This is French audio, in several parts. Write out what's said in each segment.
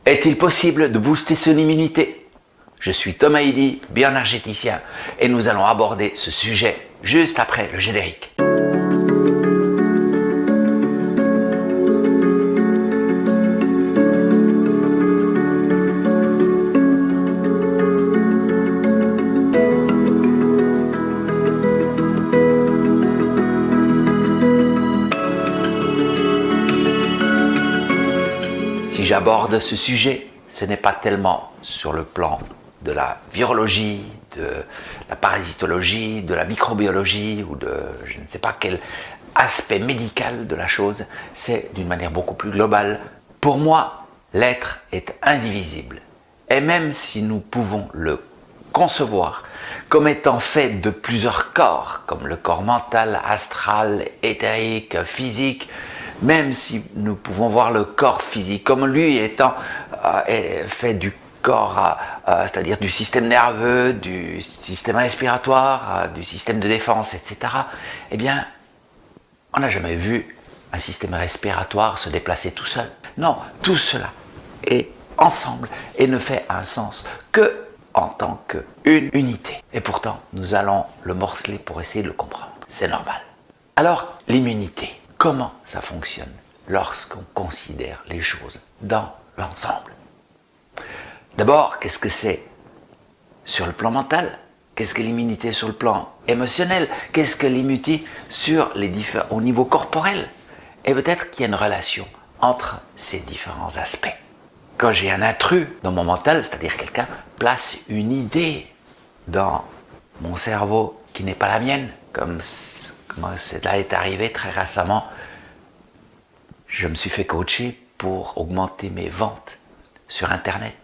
Est-il possible de booster son immunité? Je suis Thomas Eddy, bioénergéticien, et nous allons aborder ce sujet juste après le générique. Si j'aborde ce sujet, ce n'est pas tellement sur le plan de la virologie, de la parasitologie, de la microbiologie ou de je ne sais pas quel aspect médical de la chose, c'est d'une manière beaucoup plus globale. Pour moi, l'être est indivisible. Et même si nous pouvons le concevoir comme étant fait de plusieurs corps, comme le corps mental, astral, éthérique, physique, même si nous pouvons voir le corps physique comme lui étant fait du corps, c'est-à-dire du système nerveux, du système respiratoire, du système de défense, etc., eh bien, on n'a jamais vu un système respiratoire se déplacer tout seul. Non, tout cela est ensemble et ne fait un sens que en tant qu'une unité. Et pourtant, nous allons le morceler pour essayer de le comprendre. C'est normal. Alors, l'immunité, comment ça fonctionne lorsqu'on considère les choses dans l'ensemble? D'abord, qu'est-ce que c'est sur le plan mental? Qu'est-ce que l'immunité sur le plan émotionnel? Qu'est-ce que l'immunité sur au niveau corporel? Et peut-être qu'il y a une relation entre ces différents aspects. Quand j'ai un intrus dans mon mental, c'est-à-dire quelqu'un place une idée dans mon cerveau qui n'est pas la mienne, comme cela est arrivé très récemment, je me suis fait coacher pour augmenter mes ventes sur Internet.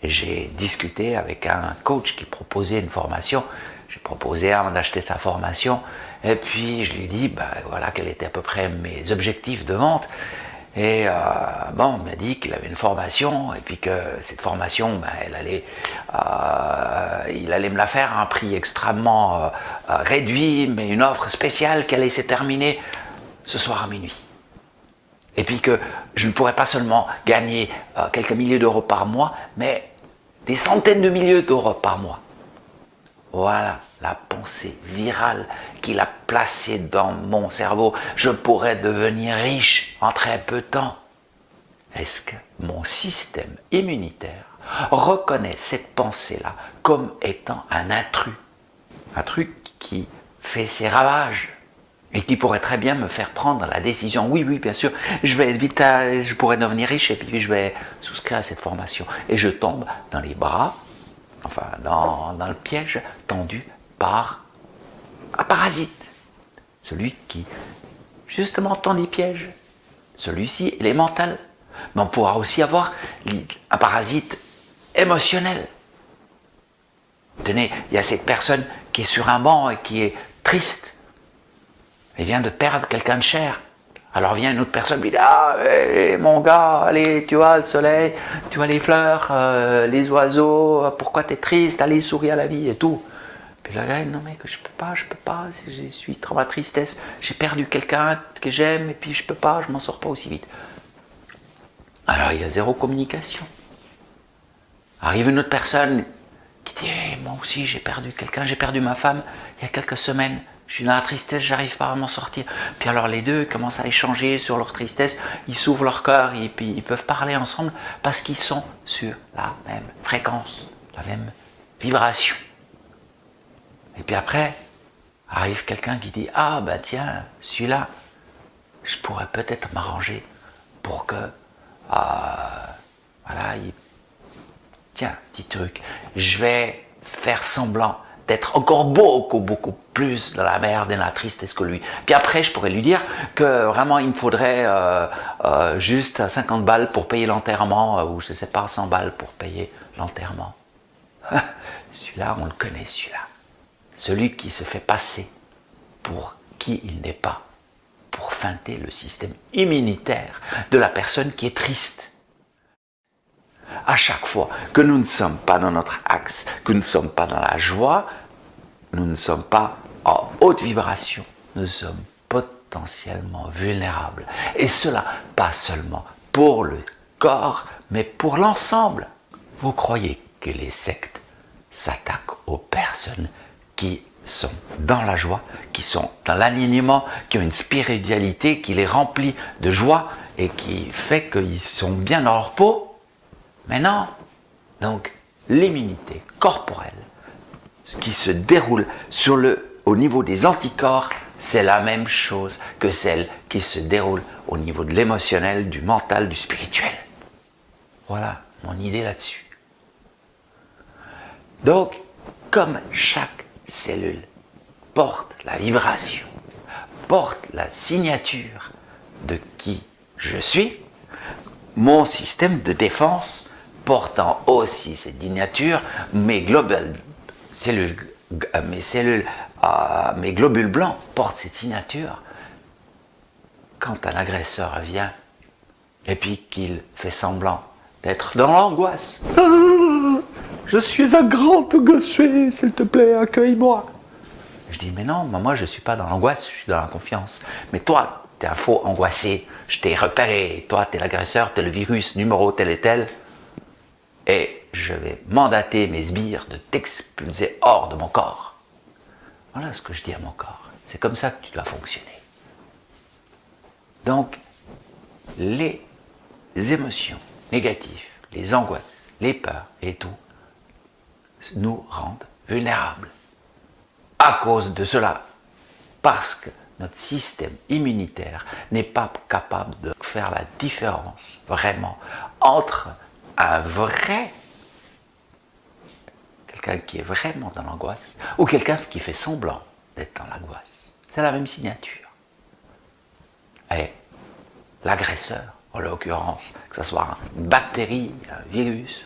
Et j'ai discuté avec un coach qui proposait une formation. J'ai proposé d'acheter sa formation. Et puis je lui ai dit voilà quels étaient à peu près mes objectifs de vente. Et il m'a dit qu'il avait une formation et puis que cette formation, il allait me la faire à un prix extrêmement réduit, mais une offre spéciale qui allait se terminer ce soir à minuit. Et puis que je ne pourrais pas seulement gagner quelques milliers d'euros par mois, mais des centaines de milliers d'euros par mois. Voilà la pensée virale qu'il a placée dans mon cerveau. Je pourrais devenir riche en très peu de temps. Est-ce que mon système immunitaire reconnaît cette pensée-là comme étant un intrus? Un truc qui fait ses ravages et qui pourrait très bien me faire prendre la décision. Oui, bien sûr, je pourrais devenir riche et puis je vais souscrire à cette formation. Et je tombe dans les bras, dans le piège tendu par un parasite. Celui qui, justement, tend les pièges. Celui-ci, il est mental. Mais on pourra aussi avoir un parasite émotionnel. Tenez, il y a cette personne qui est sur un banc et qui est triste. Elle vient de perdre quelqu'un de cher. Alors vient une autre personne qui dit mon gars, allez, tu vois le soleil, tu vois les fleurs, les oiseaux, pourquoi t'es triste, allez, souris à la vie et tout. Puis là, non mais que je peux pas, je suis trop dans la tristesse, j'ai perdu quelqu'un que j'aime et puis je peux pas, je m'en sors pas aussi vite. Alors il y a zéro communication. Arrive une autre personne qui dit moi aussi j'ai perdu quelqu'un, j'ai perdu ma femme il y a quelques semaines. Je suis dans la tristesse, j'arrive pas à m'en sortir. Puis alors les deux commencent à échanger sur leur tristesse, ils s'ouvrent leur cœur et puis ils peuvent parler ensemble parce qu'ils sont sur la même fréquence, la même vibration. Et puis après, arrive quelqu'un qui dit tiens, celui-là, je pourrais peut-être m'arranger pour que, tiens, petit truc, je vais faire semblant d'être encore beaucoup plus dans la merde et dans la tristesse que lui. Puis après, je pourrais lui dire que vraiment, il me faudrait juste 50 balles pour payer l'enterrement, ou je ne sais pas, 100 balles pour payer l'enterrement. Celui-là, on le connaît, celui-là. Celui qui se fait passer pour qui il n'est pas, pour feinter le système immunitaire de la personne qui est triste. À chaque fois que nous ne sommes pas dans notre axe, que nous ne sommes pas dans la joie, nous ne sommes pas en haute vibration, nous sommes potentiellement vulnérables. Et cela, pas seulement pour le corps, Mais pour l'ensemble, vous croyez que les sectes s'attaquent aux personnes qui sont dans la joie, qui sont dans l'alignement, qui ont une spiritualité qui les remplit de joie et qui fait qu'ils sont bien dans leur peau? Mais non. Donc, l'immunité corporelle, ce qui se déroule au niveau des anticorps, c'est la même chose que celle qui se déroule au niveau de l'émotionnel, du mental, du spirituel. Voilà mon idée là-dessus. Donc, comme chaque cellule porte la vibration, porte la signature de qui je suis, mon système de défense portant aussi cette signature, mes globules blancs portent cette signature. Quand un agresseur vient et puis qu'il fait semblant d'être dans l'angoisse, je suis un grand angoissé, s'il te plaît, accueille-moi. Je dis, mais non, moi je ne suis pas dans l'angoisse, je suis dans la confiance. Mais toi, tu es un faux angoissé, je t'ai repéré, toi tu es l'agresseur, tu es le virus numéro tel et tel, et je vais mandater mes sbires de t'expulser hors de mon corps. Voilà ce que je dis à mon corps. C'est comme ça que tu dois fonctionner. Donc, les émotions négatives, les angoisses, les peurs et tout, nous rendent vulnérables. À cause de cela, parce que notre système immunitaire n'est pas capable de faire la différence vraiment entre quelqu'un qui est vraiment dans l'angoisse ou quelqu'un qui fait semblant d'être dans l'angoisse. C'est la même signature. Et l'agresseur, en l'occurrence, que ce soit une bactérie, un virus,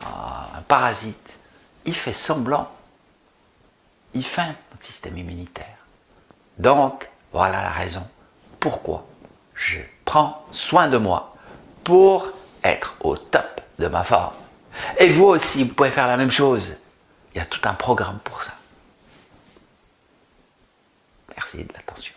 un parasite, il fait semblant, il feinte notre système immunitaire. Donc, voilà la raison pourquoi je prends soin de moi pour être au top de ma forme. Et vous aussi, vous pouvez faire la même chose. Il y a tout un programme pour ça. Merci de l'attention.